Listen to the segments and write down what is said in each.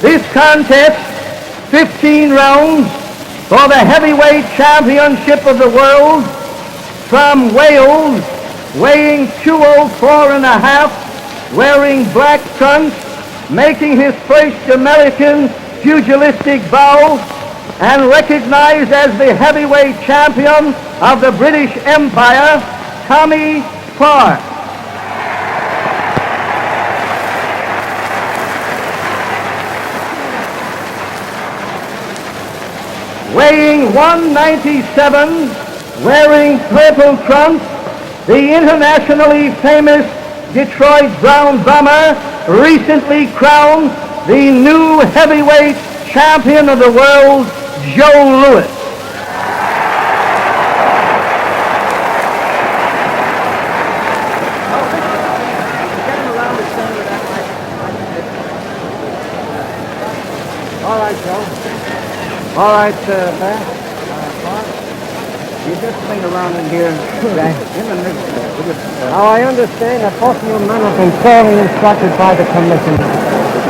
This contest, 15 rounds for the heavyweight championship of the world, from Wales, weighing 204.5, wearing black trunks, making his first American pugilistic bout, and recognized as the heavyweight champion of the British Empire, Tommy Farr. Weighing 197, wearing purple trunks, the internationally famous Detroit Brown Bomber, recently crowned the new heavyweight champion of the world, Joe Louis. All right, Joe. All right, Pat. You just swing around in here, Jack, in the middle there. Now, I understand that both of you men have been thoroughly instructed by the commission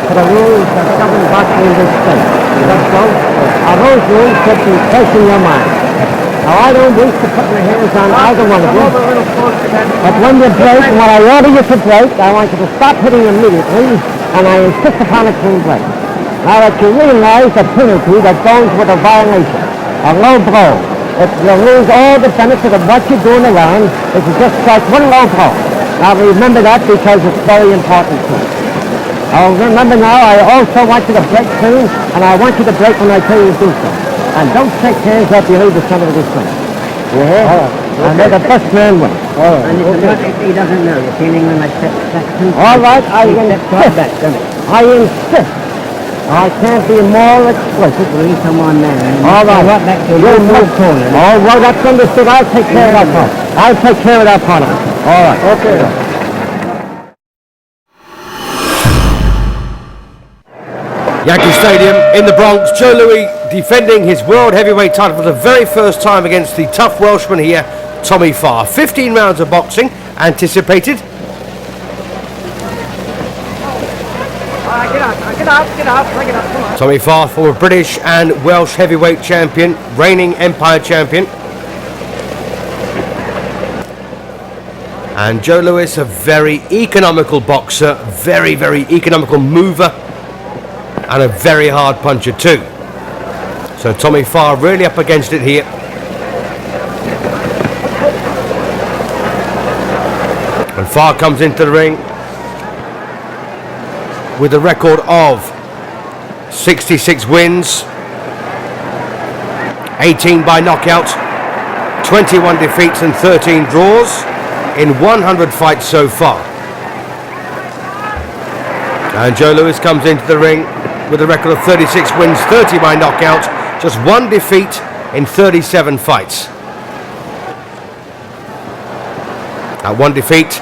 for the rules that govern boxing in this state. Is that so? Now, those rules should be fresh in your mind. Now, I don't wish to put my hands on either one of you, but when you break, and when I order you to break, I want you to stop hitting immediately, and I insist upon a clean break. Now that you realize the penalty that goes with a violation, a low blow. If you lose all the benefit of what you're doing around, if you just strike one low blow. Now remember that because it's very important to you. Now remember now, I also want you to break soon, and I want you to break when I tell you to do so. And don't shake hands after you leave the center of this ring. You hear? All right. And may the best man win. All right. And he doesn't know. You're feeling like that. All right, I insist. I insist. I can't be more explicit. Please, come on, man. All right. You'll move corner. All right, that's understood. I'll take care of that part. I'll take care of that part of it. All right. Okay. Yankee Stadium in the Bronx. Joe Louis defending his world heavyweight title for the very first time against the tough Welshman here, Tommy Farr. 15 rounds of boxing anticipated. Get up, bring it up, come on. Tommy Farr, former British and Welsh heavyweight champion, reigning Empire champion. And Joe Louis, a very economical boxer, very, very economical mover, and a very hard puncher too. So Tommy Farr really up against it here. And Farr comes into the ring with a record of 66 wins, 18 by knockout, 21 defeats and 13 draws in 100 fights so far. And Joe Louis comes into the ring with a record of 36 wins, 30 by knockout, just one defeat in 37 fights. One defeat,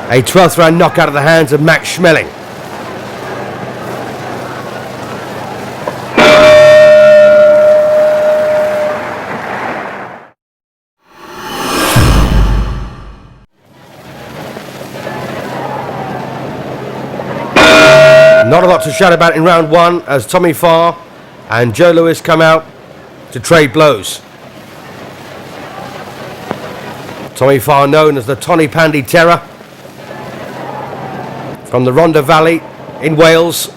a 12th round knockout at the hands of Max Schmeling. Not a lot to shout about in round one as Tommy Farr and Joe Louis come out to trade blows. Tommy Farr, known as the Tony Pandy Terror, from the Rhondda Valley in Wales.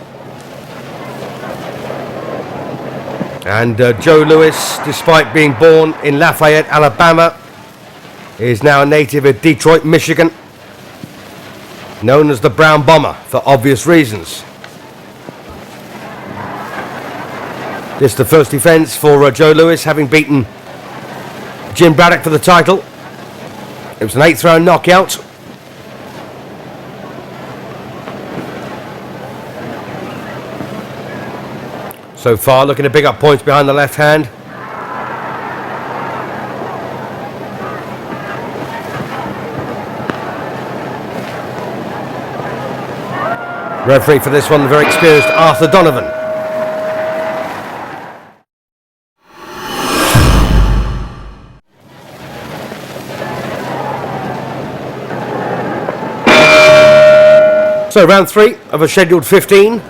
And Joe Louis, despite being born in Lafayette, Alabama, is now a native of Detroit, Michigan, known as the Brown Bomber for obvious reasons. This is the first defense for Joe Louis, having beaten Jim Braddock for the title. It was an 8th round knockout. So far, looking to pick up points behind the left hand. Referee for this one, the very experienced Arthur Donovan. So round 3 of a scheduled 15.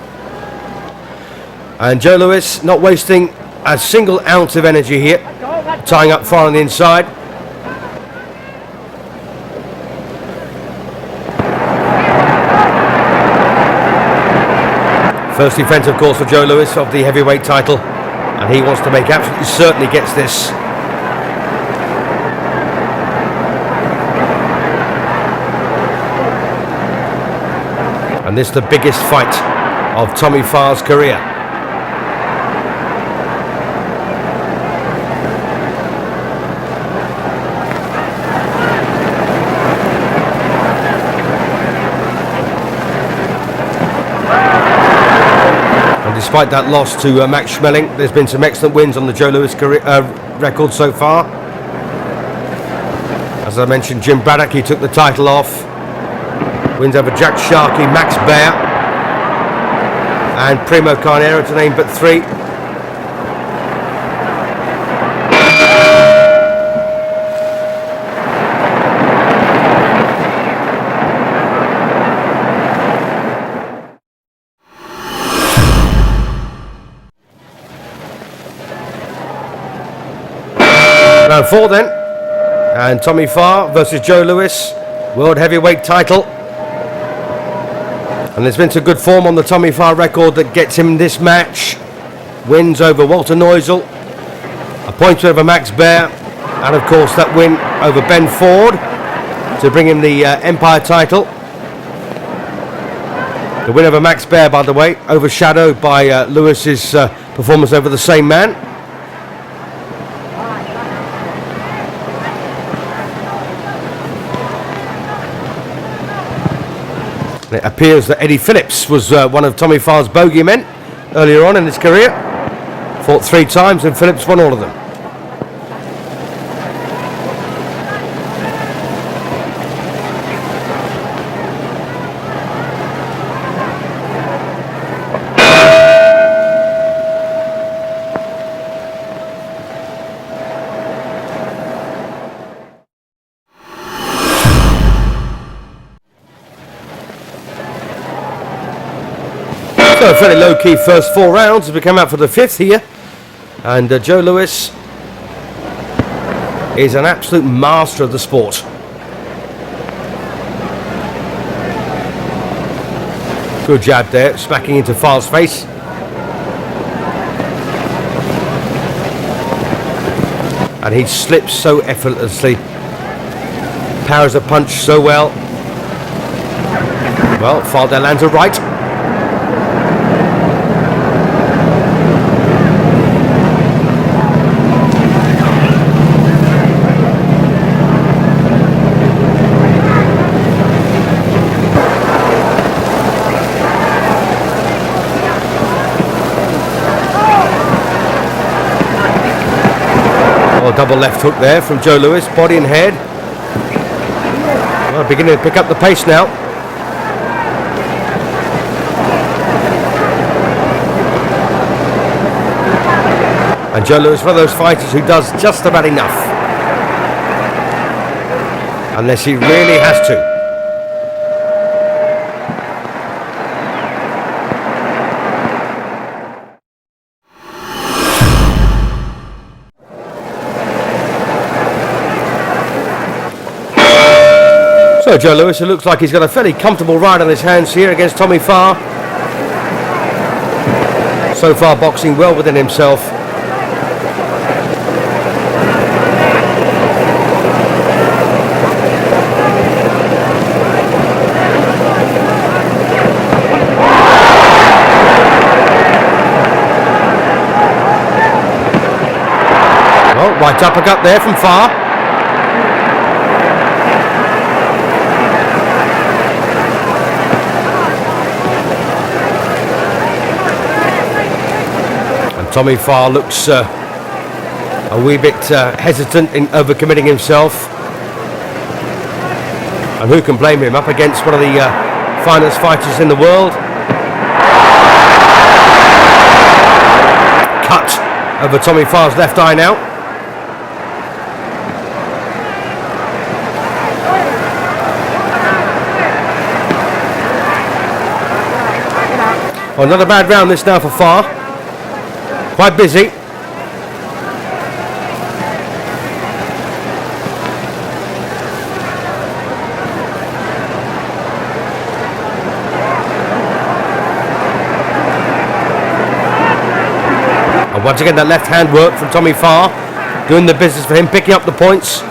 And Joe Lewis not wasting a single ounce of energy here. Tying up far on the inside. First defence, of course, for Joe Lewis of the heavyweight title. And he wants to make absolutely certain he gets this. And this is the biggest fight of Tommy Farr's career. And despite that loss to Max Schmeling, there's been some excellent wins on the Joe Lewis career, record so far. As I mentioned, Jim Braddock, he took the title off. Wins over Jack Sharkey, Max Baer, and Primo Carnero, to name but 3. Round 4 then, and Tommy Farr versus Joe Lewis, World Heavyweight title. And there's been some good form on the Tommy Farr record that gets him this match. Wins over Walter Neusel, a point over Max Baer, and of course that win over Ben Ford to bring him the Empire title. The win over Max Baer, by the way, overshadowed by Lewis's performance over the same man. It appears that Eddie Phillips was one of Tommy Farr's bogeymen earlier on in his career. Fought 3 times and Phillips won all of them. So a fairly low-key first 4 rounds as we come out for the 5th here. And Joe Lewis is an absolute master of the sport. Good jab there, smacking into Farr's face. And he slips so effortlessly. Powers the punch so well. Well, Farr there lands a right. Double left hook there from Joe Lewis, body and head. Well, beginning to pick up the pace now. And Joe Lewis, one of those fighters who does just about enough. Unless he really has to. So Joe Lewis, it looks like he's got a fairly comfortable ride on his hands here against Tommy Farr. So far boxing well within himself. Well, right uppercut there from Farr. Tommy Farr looks a wee bit hesitant in overcommitting himself. And who can blame him, up against one of the finest fighters in the world. Cut over Tommy Farr's left eye now. Well, not a bad round this now for Farr. Quite busy. And once again, that left hand work from Tommy Farr, doing the business for him, picking up the points.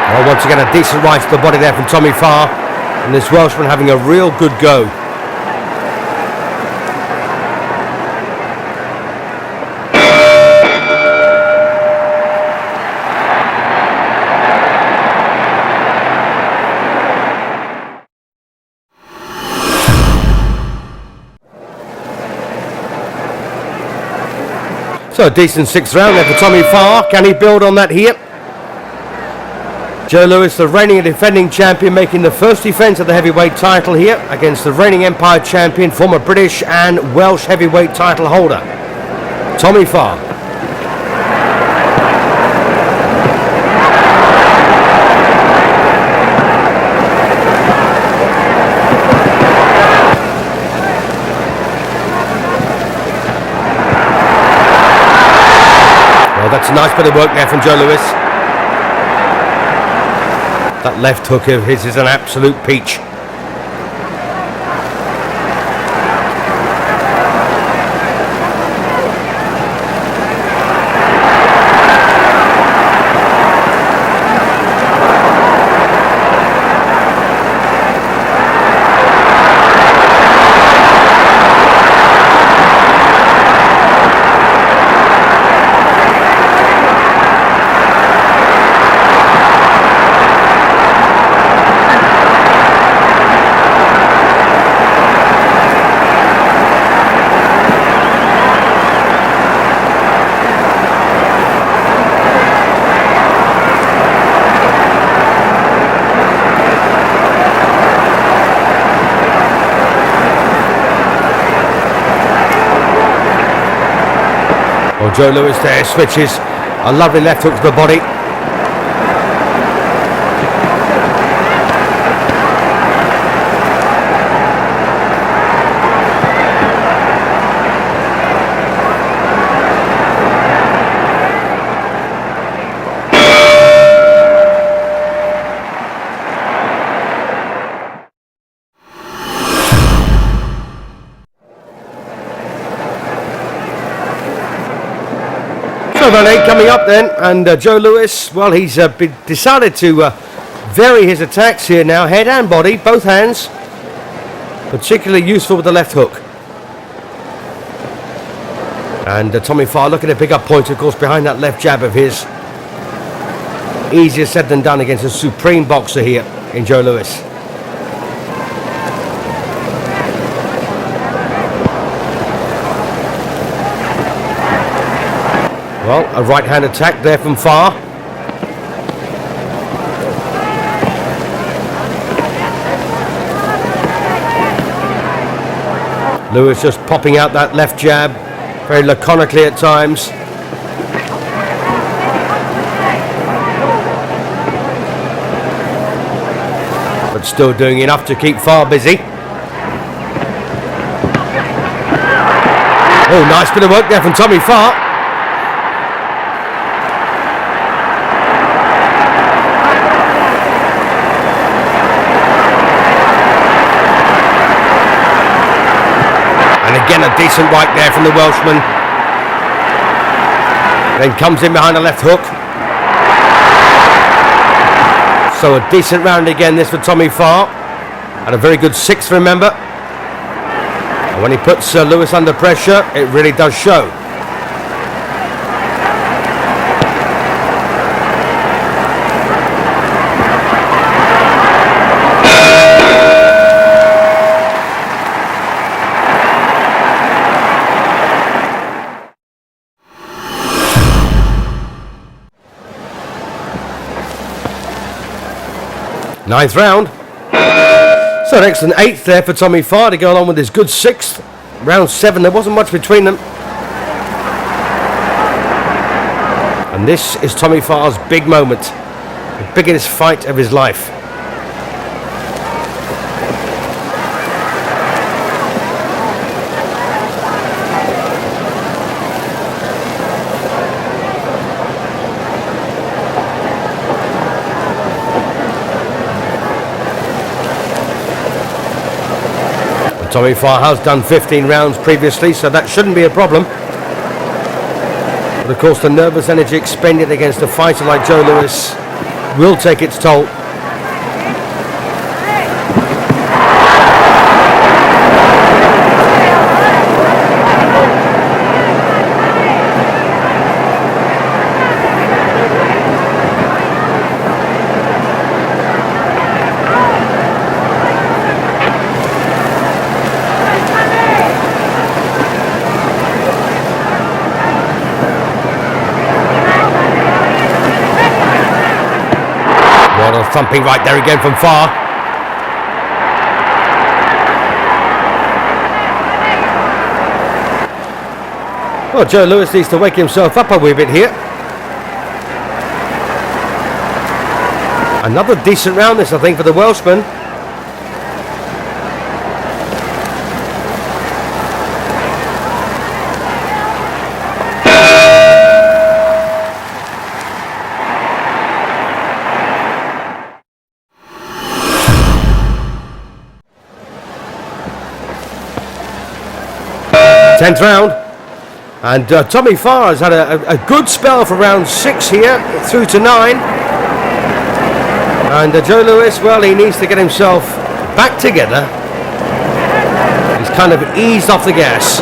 Well, once again, a decent right to the body there from Tommy Farr, and this Welshman having a real good go. So a decent sixth round there for Tommy Farr. Can he build on that here? Joe Louis, the reigning and defending champion, making the first defence of the heavyweight title here against the reigning Empire champion, former British and Welsh heavyweight title holder, Tommy Farr. Well, that's a nice bit of work there from Joe Louis. That left hook of his is an absolute peach. Well, Joe Louis there switches a lovely left hook to the body. Round 8 coming up then, and Joe Louis, well, he's decided to vary his attacks here now, head and body, both hands, particularly useful with the left hook. And Tommy Farr looking to pick up points, of course, behind that left jab of his. Easier said than done against a supreme boxer here in Joe Louis. Well, a right-hand attack there from Farr. Louis just popping out that left jab, very laconically at times. But still doing enough to keep Farr busy. Oh, nice bit of work there from Tommy Farr. And again, a decent right there from the Welshman. Then comes in behind a left hook. So a decent round again, this for Tommy Farr. And a very good sixth, remember. And when he puts Louis under pressure, it really does show. Ninth round. So an excellent 8th there for Tommy Farr to go along with his good 6th. Round 7, there wasn't much between them. And this is Tommy Farr's big moment. The biggest fight of his life. Tommy Farr has done 15 rounds previously, so that shouldn't be a problem. But of course, the nervous energy expended against a fighter like Joe Louis will take its toll. Thumping right there again from Farr. Well, Joe Louis needs to wake himself up a wee bit here. Another decent round this, I think, for the Welshman. Tenth round, and Tommy Farr has had a good spell for round 6 here through to 9, and Joe Louis, well, he needs to get himself back together. He's kind of eased off the gas.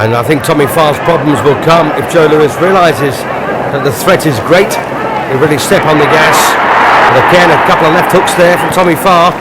And I think Tommy Farr's problems will come if Joe Louis realises that the threat is great. They really step on the gas. And again, a couple of left hooks there from Tommy Farr.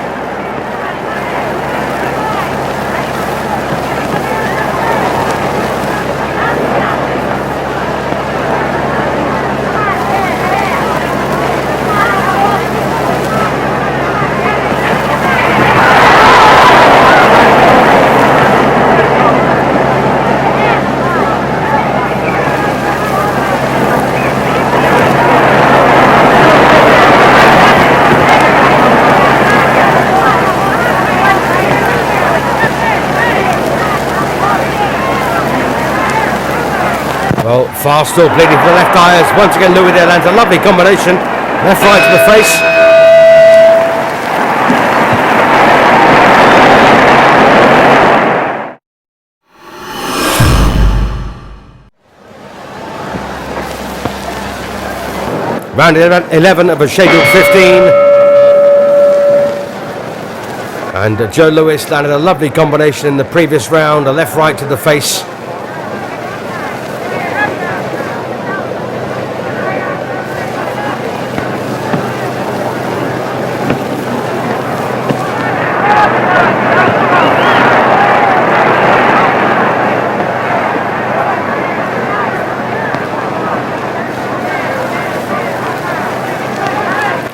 Well, Farr still bleeding for the left eye as once again Louis there lands a lovely combination. Left right to the face. Round 11 of a scheduled 15. And Joe Louis landed a lovely combination in the previous round, a left right to the face.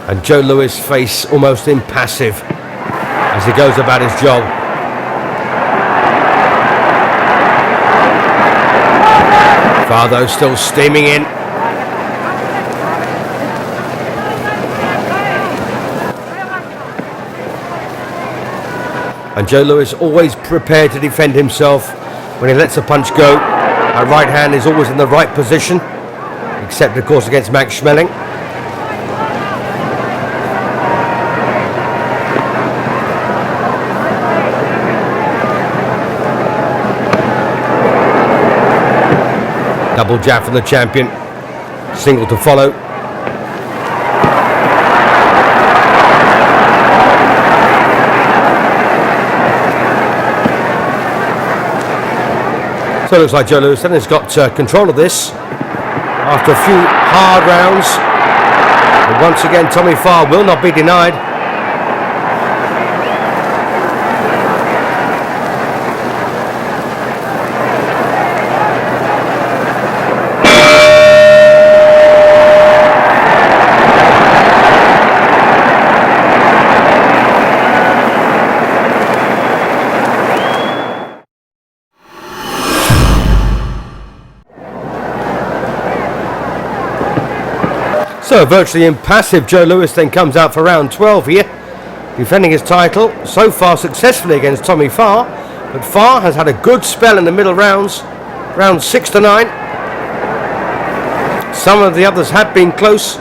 And Joe Louis' face almost impassive as he goes about his job. Farr though still steaming in. And Joe Louis always prepared to defend himself when he lets a punch go. That right hand is always in the right position, except of course against Max Schmeling. Double jab from the champion, single to follow. So it looks like Joe Louis then has got control of this after a few hard rounds. But once again, Tommy Farr will not be denied. So virtually impassive Joe Louis then comes out for round 12 here, defending his title so far successfully against Tommy Farr, but Farr has had a good spell in the middle rounds, rounds 6 to 9. Some of the others have been close.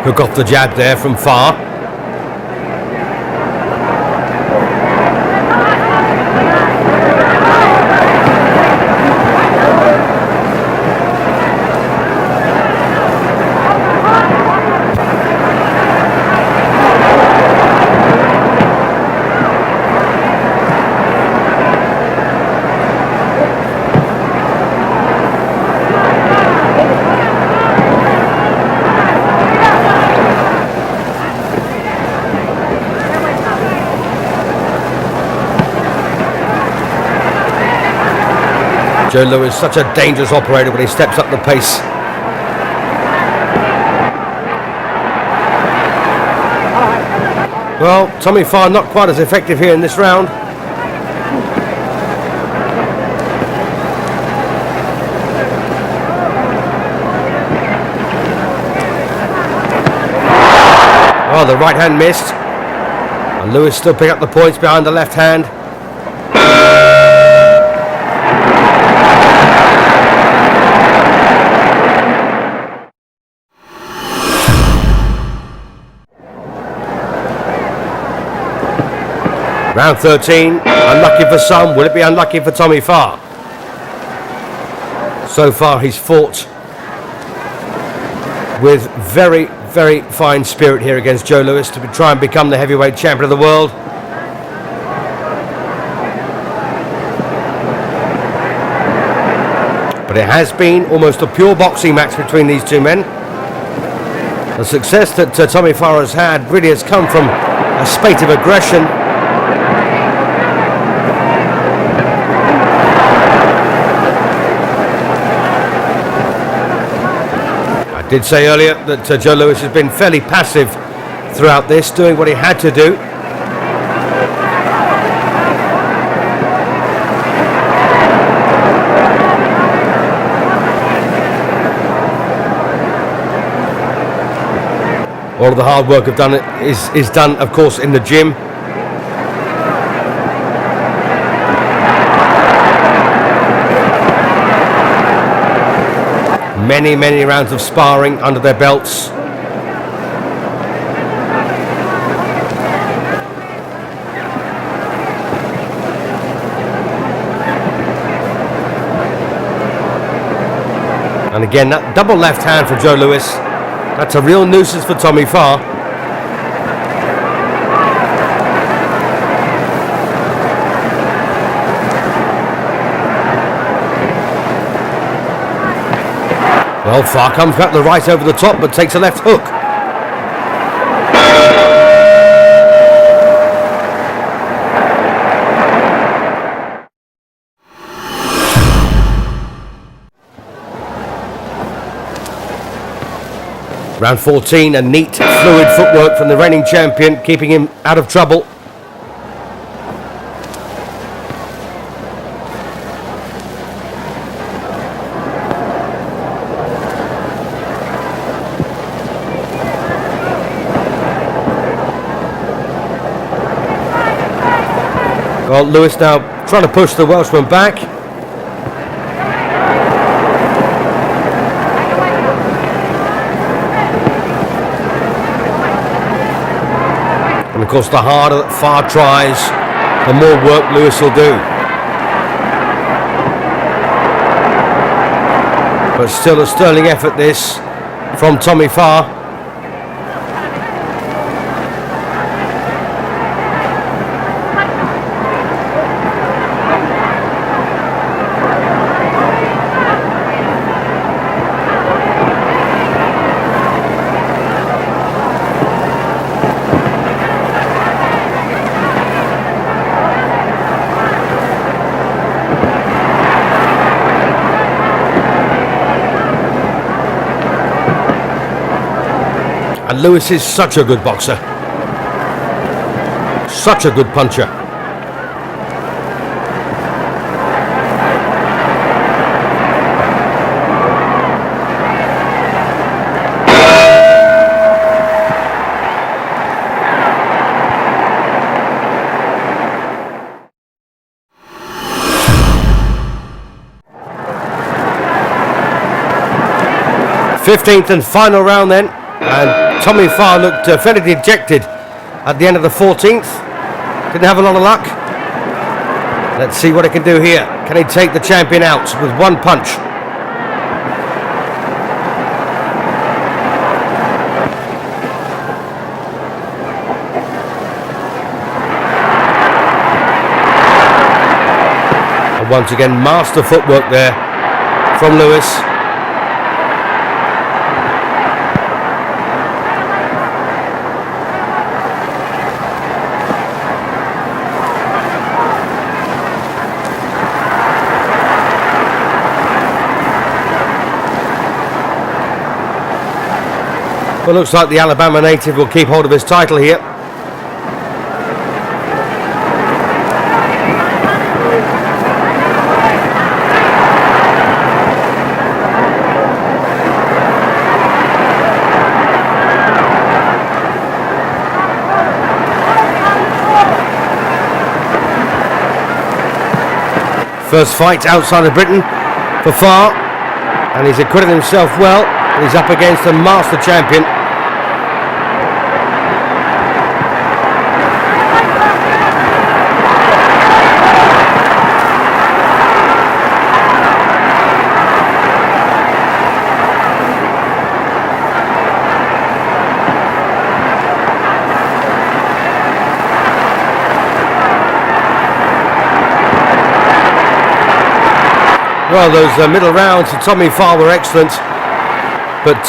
Hook off the jab there from Farr. Joe Louis is such a dangerous operator when he steps up the pace. Well, Tommy Farr not quite as effective here in this round. Oh, the right hand missed. And Louis still pick up the points behind the left hand. Round 13, unlucky for some, will it be unlucky for Tommy Farr? So far he's fought with very, very fine spirit here against Joe Louis to try and become the heavyweight champion of the world. But it has been almost a pure boxing match between these two men. The success that Tommy Farr has had really has come from a spate of aggression. I did say earlier that Joe Louis has been fairly passive throughout this, doing what he had to do. All of the hard work is done, of course, in the gym. Many, many rounds of sparring under their belts. And again, that double left hand for Joe Louis. That's a real nuisance for Tommy Farr. Well, Farr comes back the right over the top, but takes a left hook. Round 14, a neat, fluid footwork from the reigning champion, keeping him out of trouble. Well, Louis now trying to push the Welshman back. And of course, the harder that Farr tries, the more work Louis will do. But still a sterling effort this from Tommy Farr. And Louis is such a good boxer. such a good puncher. Fifteenth and final round then, and Tommy Farr looked fairly dejected at the end of the 14th. Didn't have a lot of luck. Let's see what he can do here. Can he take the champion out with one punch? And once again, master footwork there from Lewis. Well, looks like the Alabama native will keep hold of his title here. First fight outside of Britain for Farr, and he's acquitted himself well. He's up against the master champion. Well, those middle rounds for Tommy Farr were excellent. But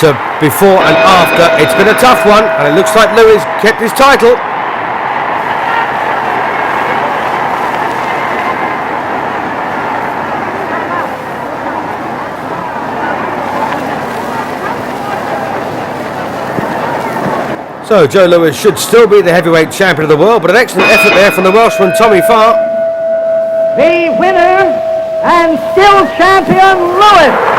before and after, it's been a tough one, and it looks like Lewis kept his title. So Joe Lewis should still be the heavyweight champion of the world, but an excellent effort there from the Welshman Tommy Farr. The winner and still champion, Lewis.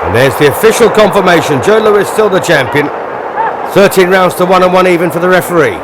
And there's the official confirmation. Joe Lewis still the champion. 13 rounds to 1 and 1 even for the referee.